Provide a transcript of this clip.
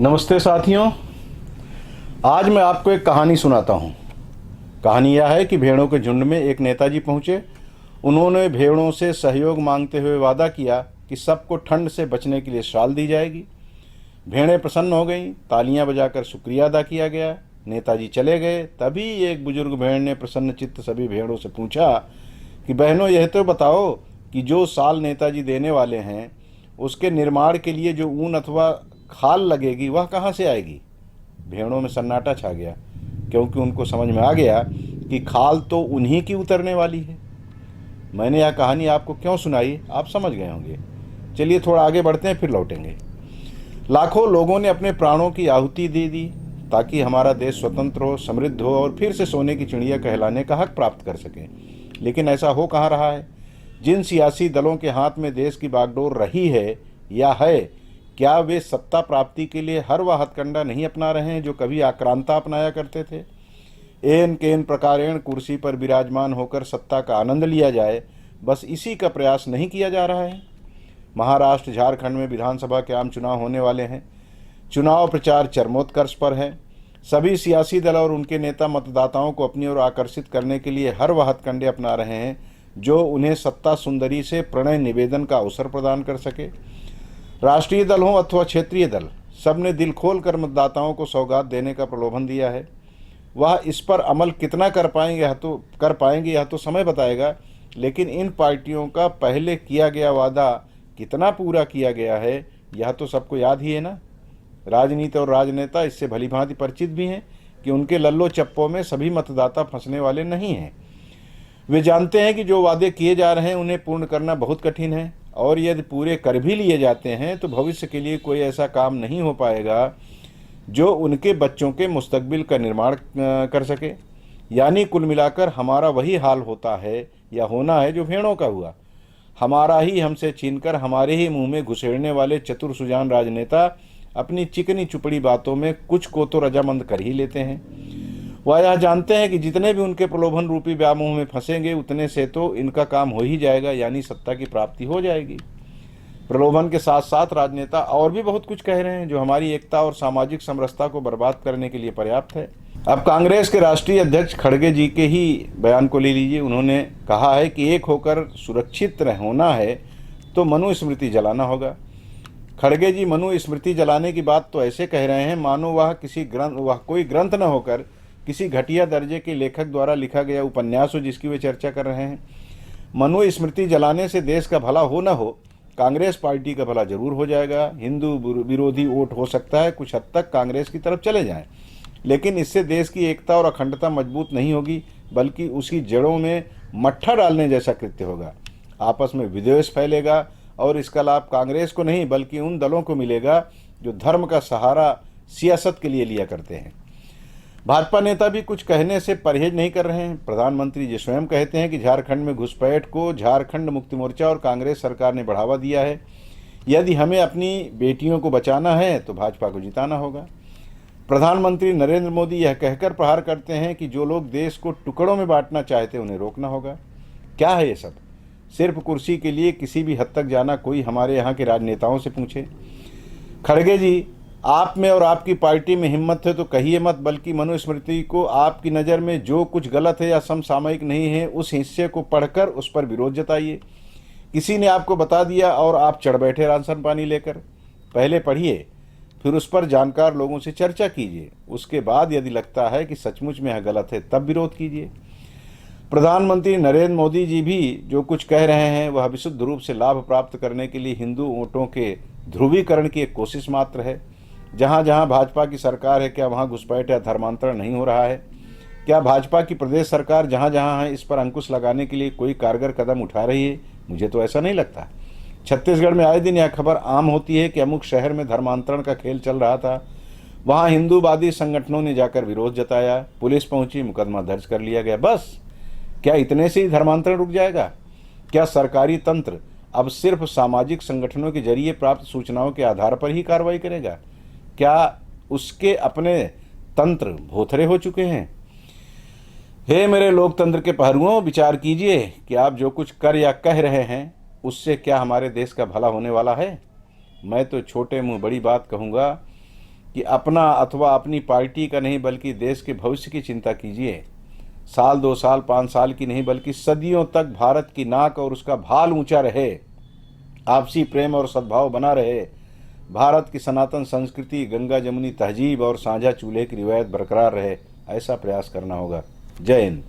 नमस्ते साथियों। आज मैं आपको एक कहानी सुनाता हूँ। कहानी यह है कि भेड़ों के झुंड में एक नेताजी पहुँचे। उन्होंने भेड़ों से सहयोग मांगते हुए वादा किया कि सबको ठंड से बचने के लिए शाल दी जाएगी। भेड़ें प्रसन्न हो गईं, तालियां बजाकर शुक्रिया अदा किया गया। नेताजी चले गए। तभी एक बुजुर्ग भेड़ ने प्रसन्न चित्त सभी भेड़ों से पूछा कि बहनों, यह तो बताओ कि जो शाल नेताजी देने वाले हैं उसके निर्माण के लिए जो ऊन अथवा खाल लगेगी वह कहाँ से आएगी। भेड़ों में सन्नाटा छा गया, क्योंकि उनको समझ में आ गया कि खाल तो उन्हीं की उतरने वाली है। मैंने यह कहानी आपको क्यों सुनाई, आप समझ गए होंगे। चलिए थोड़ा आगे बढ़ते हैं, फिर लौटेंगे। लाखों लोगों ने अपने प्राणों की आहुति दे दी ताकि हमारा देश स्वतंत्र हो, समृद्ध हो और फिर से सोने की चिड़िया कहलाने का हक प्राप्त कर सके। लेकिन ऐसा हो कहाँ रहा है। जिन सियासी दलों के हाथ में देश की बागडोर रही है या है, क्या वे सत्ता प्राप्ति के लिए हर वह हथकंडा नहीं अपना रहे हैं जो कभी आक्रांता अपनाया करते थे। एन केन प्रकारेण कुर्सी पर विराजमान होकर सत्ता का आनंद लिया जाए, बस इसी का प्रयास नहीं किया जा रहा है। महाराष्ट्र, झारखंड में विधानसभा के आम चुनाव होने वाले हैं। चुनाव प्रचार चरमोत्कर्ष पर है। सभी सियासी दल और उनके नेता मतदाताओं को अपनी ओर आकर्षित करने के लिए हर वह हथकंडे अपना रहे हैं जो उन्हें सत्ता सुंदरी से प्रणय निवेदन का अवसर प्रदान कर सके। राष्ट्रीय दल हो अथवा क्षेत्रीय दल, सबने दिल खोल कर मतदाताओं को सौगात देने का प्रलोभन दिया है। वह इस पर अमल कितना कर पाएंगे यह तो समय बताएगा। लेकिन इन पार्टियों का पहले किया गया वादा कितना पूरा किया गया है यह तो सबको याद ही है ना। राजनीति और राजनेता इससे भलीभांति परिचित भी हैं कि उनके लल्लो चप्पों में सभी मतदाता फंसने वाले नहीं हैं। वे जानते हैं कि जो वादे किए जा रहे हैं उन्हें पूर्ण करना बहुत कठिन है, और यदि पूरे कर भी लिए जाते हैं तो भविष्य के लिए कोई ऐसा काम नहीं हो पाएगा जो उनके बच्चों के मुस्तकबिल का निर्माण कर सके। यानी कुल मिलाकर हमारा वही हाल होता है या होना है जो भेड़ों का हुआ। हमारा ही हमसे छीनकर हमारे ही मुंह में घुसेड़ने वाले चतुर सुजान राजनेता अपनी चिकनी चुपड़ी बातों में कुछ को तो रजामंद कर ही लेते हैं। वह यह जानते हैं कि जितने भी उनके प्रलोभन रूपी व्यामोह में फंसेंगे उतने से तो इनका काम हो ही जाएगा, यानी सत्ता की प्राप्ति हो जाएगी। प्रलोभन के साथ साथ राजनेता और भी बहुत कुछ कह रहे हैं जो हमारी एकता और सामाजिक समरसता को बर्बाद करने के लिए पर्याप्त है। अब कांग्रेस के राष्ट्रीय अध्यक्ष खड़गे जी के ही बयान को ले लीजिए। उन्होंने कहा है कि एक होकर सुरक्षित होना है तो मनु स्मृति जलाना होगा। खड़गे जी मनु स्मृति जलाने की बात तो ऐसे कह रहे हैं मानो वह कोई ग्रंथ न होकर किसी घटिया दर्जे के लेखक द्वारा लिखा गया उपन्यास हो जिसकी वे चर्चा कर रहे हैं। मनु स्मृति जलाने से देश का भला हो न हो, कांग्रेस पार्टी का भला जरूर हो जाएगा। हिंदू विरोधी वोट हो सकता है कुछ हद तक कांग्रेस की तरफ चले जाएं, लेकिन इससे देश की एकता और अखंडता मजबूत नहीं होगी, बल्कि उसकी जड़ों में मट्ठा डालने जैसा कृत्य होगा। आपस में विद्वेष फैलेगा और इसका लाभ कांग्रेस को नहीं बल्कि उन दलों को मिलेगा जो धर्म का सहारा सियासत के लिए लिया करते हैं। भाजपा नेता भी कुछ कहने से परहेज नहीं कर रहे हैं। प्रधानमंत्री जी स्वयं कहते हैं कि झारखंड में घुसपैठ को झारखंड मुक्ति मोर्चा और कांग्रेस सरकार ने बढ़ावा दिया है। यदि हमें अपनी बेटियों को बचाना है तो भाजपा को जिताना होगा। प्रधानमंत्री नरेंद्र मोदी यह कहकर प्रहार करते हैं कि जो लोग देश को टुकड़ों में बांटना चाहते हैं उन्हें रोकना होगा। क्या है ये सब? सिर्फ कुर्सी के लिए किसी भी हद तक जाना, कोई हमारे यहाँ के राजनेताओं से पूछे। खड़गे जी, आप में और आपकी पार्टी में हिम्मत है तो कहिए मत, बल्कि मनुस्मृति को आपकी नज़र में जो कुछ गलत है या समसामयिक नहीं है उस हिस्से को पढ़कर उस पर विरोध जताइए। किसी ने आपको बता दिया और आप चढ़ बैठे राशन पानी लेकर। पहले पढ़िए, फिर उस पर जानकार लोगों से चर्चा कीजिए। उसके बाद यदि लगता है कि सचमुच में यह गलत है तब विरोध कीजिए। प्रधानमंत्री नरेंद्र मोदी जी भी जो कुछ कह रहे हैं वह विशुद्ध रूप से लाभ प्राप्त करने के लिए हिंदू वोटों के ध्रुवीकरण की एक कोशिश मात्र है। जहाँ जहाँ भाजपा की सरकार है, क्या वहाँ घुसपैठ या धर्मांतरण नहीं हो रहा है? क्या भाजपा की प्रदेश सरकार जहाँ जहाँ है इस पर अंकुश लगाने के लिए कोई कारगर कदम उठा रही है? मुझे तो ऐसा नहीं लगता। छत्तीसगढ़ में आए दिन यह खबर आम होती है कि अमुक शहर में धर्मांतरण का खेल चल रहा था। वहाँ हिंदूवादी संगठनों ने जाकर विरोध जताया, पुलिस पहुंची, मुकदमा दर्ज कर लिया गया। बस क्या इतने से ही धर्मांतरण रुक जाएगा? क्या सरकारी तंत्र अब सिर्फ सामाजिक संगठनों के जरिए प्राप्त सूचनाओं के आधार पर ही कार्रवाई करेगा? क्या उसके अपने तंत्र भोथरे हो चुके हैं? हे मेरे लोकतंत्र के पहरुओं, विचार कीजिए कि आप जो कुछ कर या कह रहे हैं उससे क्या हमारे देश का भला होने वाला है? मैं तो छोटे मुंह बड़ी बात कहूँगा कि अपना अथवा अपनी पार्टी का नहीं बल्कि देश के भविष्य की चिंता कीजिए। साल 2 साल 5 साल की नहीं बल्कि सदियों तक भारत की नाक और उसका भाल ऊंचा रहे, आपसी प्रेम और सद्भाव बना रहे, भारत की सनातन संस्कृति, गंगा जमुनी तहजीब और साझा चूल्हे की रिवायत बरकरार रहे, ऐसा प्रयास करना होगा। जय हिंद।